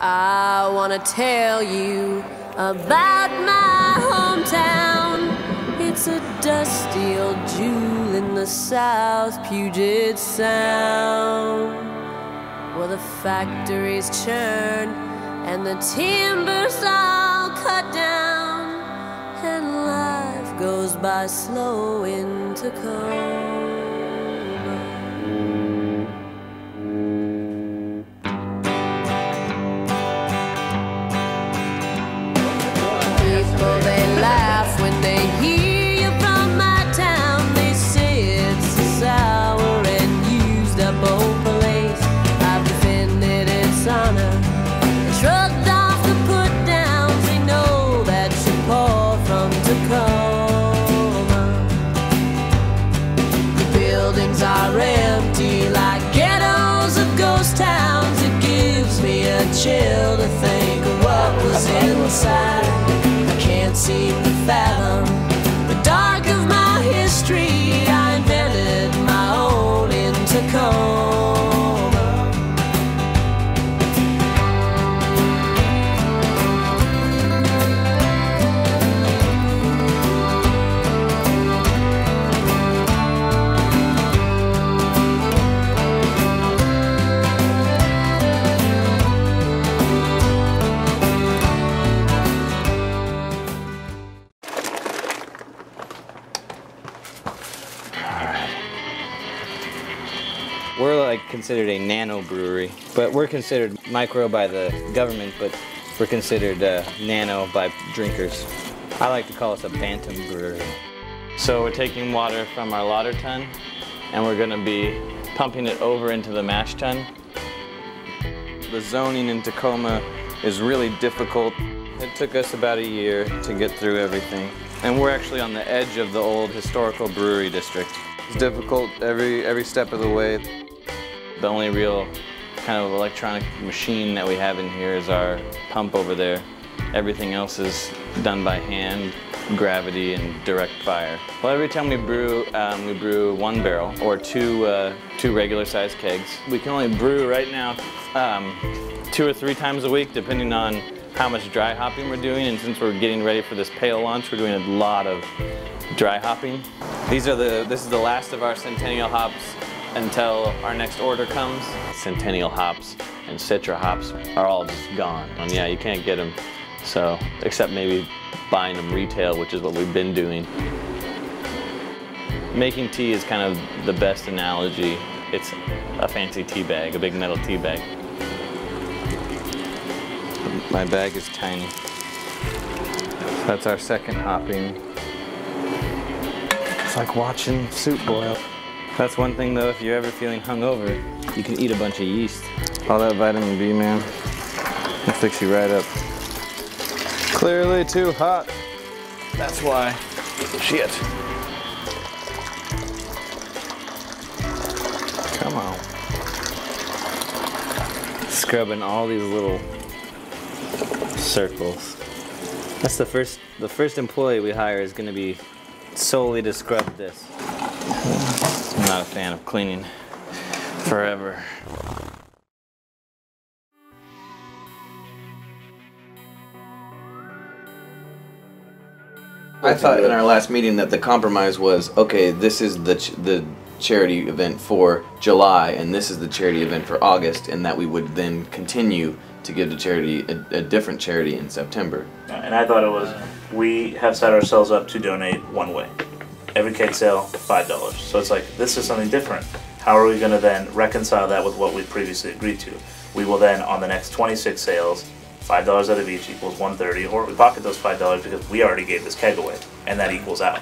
I wanna tell you about my hometown. It's a dusty old jewel in the South Puget Sound, where the factories churn and the timber's all cut down, and life goes by slow in Tacoma. People, they laugh when they hear you from my town. They say it's a sour and used up old place. I've defended its honor and shrugged off the put-downs. They know that you pour from Tacoma. The buildings are empty like ghettos of ghost towns. It gives me a chill to think of what was inside. Can't seem to fathom the dark of my history. I invented my own in Tacoma. We're like considered a nano brewery, but we're considered micro by the government, but we're considered nano by drinkers. I like to call us a bantam brewery. So we're taking water from our lauter tun and we're gonna be pumping it over into the mash tun. The zoning in Tacoma is really difficult. It took us about a year to get through everything. And we're actually on the edge of the old historical brewery district. It's difficult every step of the way. The only real kind of electronic machine that we have in here is our pump over there. Everything else is done by hand, gravity, and direct fire. Well, every time we brew one barrel or two regular-sized kegs. We can only brew right now 2 or 3 times a week, depending on how much dry hopping we're doing. And since we're getting ready for this pale launch, we're doing a lot of dry hopping. This is the last of our Centennial hops until our next order comes. Centennial hops and Citra hops are all just gone. And yeah, you can't get them, so except maybe buying them retail, which is what we've been doing. Making tea is kind of the best analogy. It's a fancy tea bag, a big metal tea bag. My bag is tiny. That's our second hopping. It's like watching soup boil. That's one thing though, if you're ever feeling hungover, you can eat a bunch of yeast. All that vitamin B, man, it'll fix you right up. Clearly too hot. That's why. Shit. Come on. Scrubbing all these little circles. That's the first employee we hire is going to be solely to scrub this. I'm not a fan of cleaning forever. I thought in our last meeting that the compromise was, okay, this is the charity event for July and this is the charity event for August, and that we would then continue to give the charity a different charity in September. And I thought it was, we have set ourselves up to donate one way. Every keg sale, $5. So it's like, this is something different. How are we going to then reconcile that with what we previously agreed to? We will then, on the next 26 sales, $5 out of each equals $130, or we pocket those $5 because we already gave this keg away, and that equals out.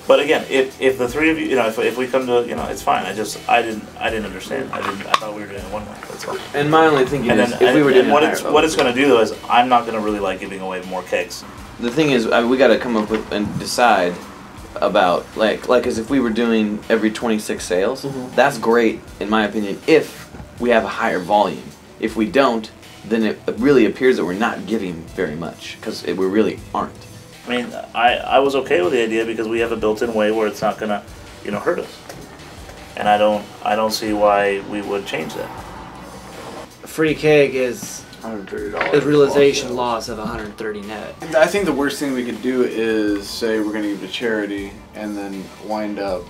But again, if the three of you, if we come to, it's fine. I didn't understand. I thought we were doing it one way. That's all. And my only thinking is, if we were doing what it's going to do though is, I'm not going to really like giving away more kegs. The thing is, we got to come up with and decide about like as if we were doing every 26 sales. That's great in my opinion if we have a higher volume. If we don't, then it really appears that we're not giving very much, because we really aren't. I mean, I was okay with the idea because we have a built-in way where it's not gonna, hurt us, and I don't see why we would change that. A free keg is $130. The realization loss of 130 net. I think the worst thing we could do is say we're going to give to charity and then wind up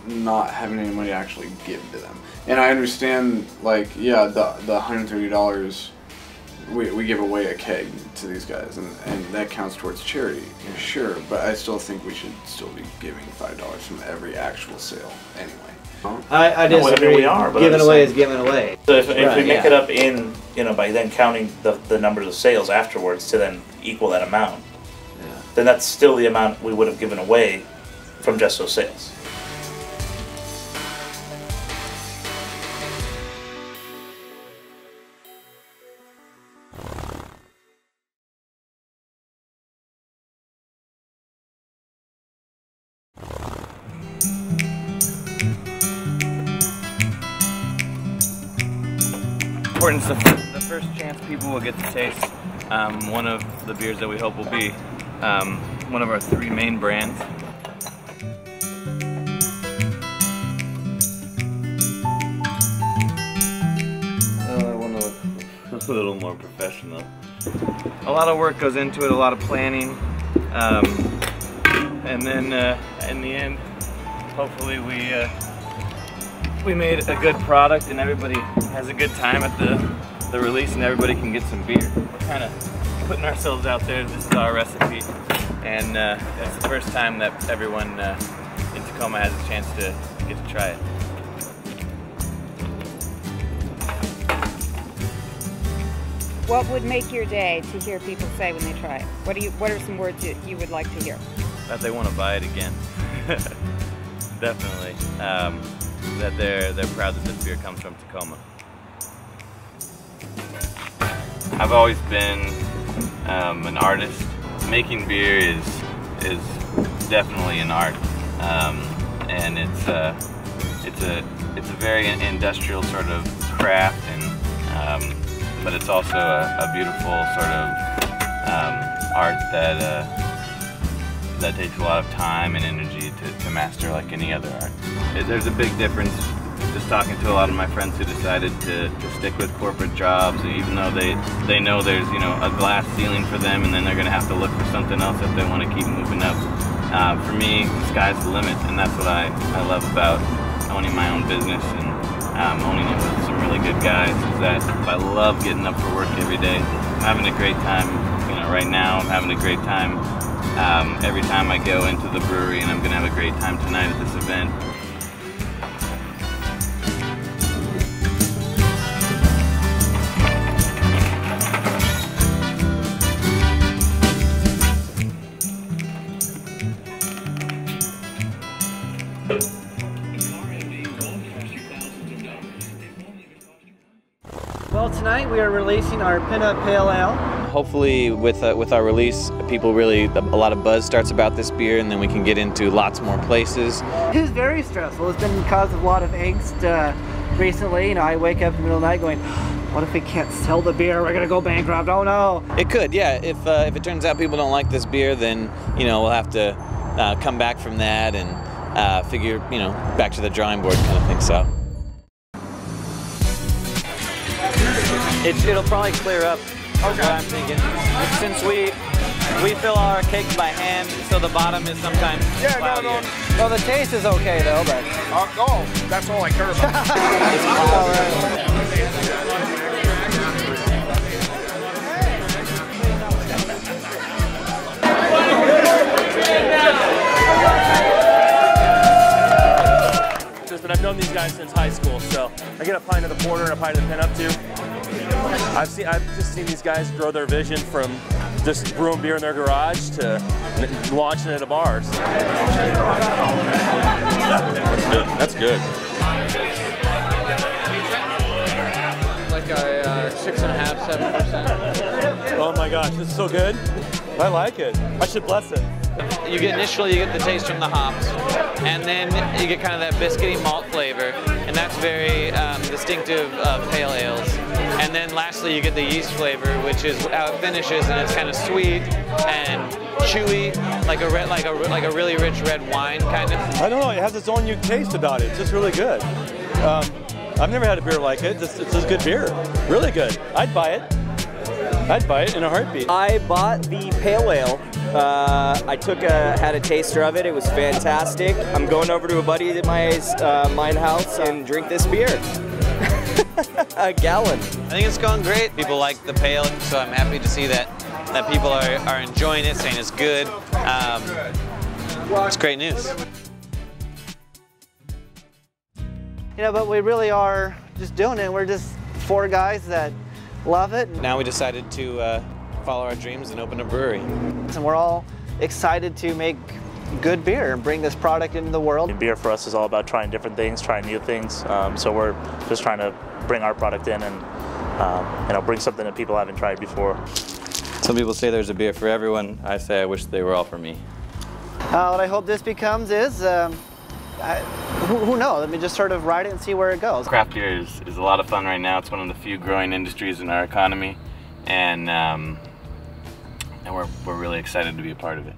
not having any money to actually give to them. And I understand, like, yeah, the $130, we give away a keg to these guys, and that counts towards charity, sure, but I still think we should still be giving $5 from every actual sale anyway. I disagree. We are, but giving away is giving away. So if we make it up in, by then counting the numbers of sales afterwards to then equal that amount, then that's still the amount we would have given away from just those sales. It's the first chance people will get to taste one of the beers that we hope will be one of our 3 main brands. I want to look a little more professional. A lot of work goes into it, a lot of planning, and then in the end, hopefully we made a good product and everybody has a good time at the release and everybody can get some beer. We're kind of putting ourselves out there. This is our recipe, and it's the first time that everyone in Tacoma has a chance to get to try it. What would make your day to hear people say when they try it? What are some words that you would like to hear? That they want to buy it again. Definitely. That they're proud that this beer comes from Tacoma. I've always been an artist. Making beer is definitely an art, and it's a very industrial sort of craft, and but it's also a beautiful sort of art that takes a lot of time and energy to master, like any other art. There's a big difference just talking to a lot of my friends who decided to stick with corporate jobs, and even though they know there's a glass ceiling for them, and then they're going to have to look for something else if they want to keep moving up. For me, the sky's the limit, and that's what I love about owning my own business and owning it with some really good guys, is that I love getting up for work every day. I'm having a great time. Right now I'm having a great time every time I go into the brewery, and I'm going to have a great time tonight at this event. Well, tonight we are releasing our Pinup Pale Ale. Hopefully with our release, a lot of buzz starts about this beer, and then we can get into lots more places. It is very stressful. It's been caused a lot of angst recently. I wake up in the middle of the night going, what if we can't sell the beer? We're gonna go bankrupt. Oh no. It could, yeah. If it turns out people don't like this beer, then we'll have to come back from that and figure back to the drawing board kind of thing. So it'll probably clear up. Okay. What I'm thinking. Since we fill our cakes by hand, so the bottom is sometimes cloudier. Well, the taste is okay though, but that's all I care about. But I've known these guys since high school, so I get a pint of the porter and a pint of the Pinup too. I've just seen these guys grow their vision from just brewing beer in their garage to launching it at bars. That's good. Like a 6.5%, 7%. Oh my gosh, this is so good. I like it. I should bless it. Initially you get the taste from the hops, and then you get kind of that biscuity malt flavor, and that's very distinctive of pale ales. And then lastly you get the yeast flavor, which is how it finishes, and it's kind of sweet and chewy, like a really rich red wine kind of. I don't know, it has its own unique taste about it. It's just really good. I've never had a beer like it. It's a good beer. Really good. I'd buy it. I'd buy it in a heartbeat. I bought the pale ale. I had a taster of it. It was fantastic. I'm going over to a buddy at mine house and drink this beer. A gallon. I think it's going great. People like the pale, so I'm happy to see that people are enjoying it, saying it's good. It's great news. You know, but we really are just doing it. We're just 4 guys that love it. Now we decided to follow our dreams and open a brewery. And we're all excited to make good beer and bring this product into the world. Beer for us is all about trying different things, trying new things. So we're just trying to bring our product in and bring something that people haven't tried before. Some people say there's a beer for everyone. I say I wish they were all for me. What I hope this becomes is, who knows? I mean, just sort of ride it and see where it goes. Craft beer is a lot of fun right now. It's one of the few growing industries in our economy, and we're really excited to be a part of it.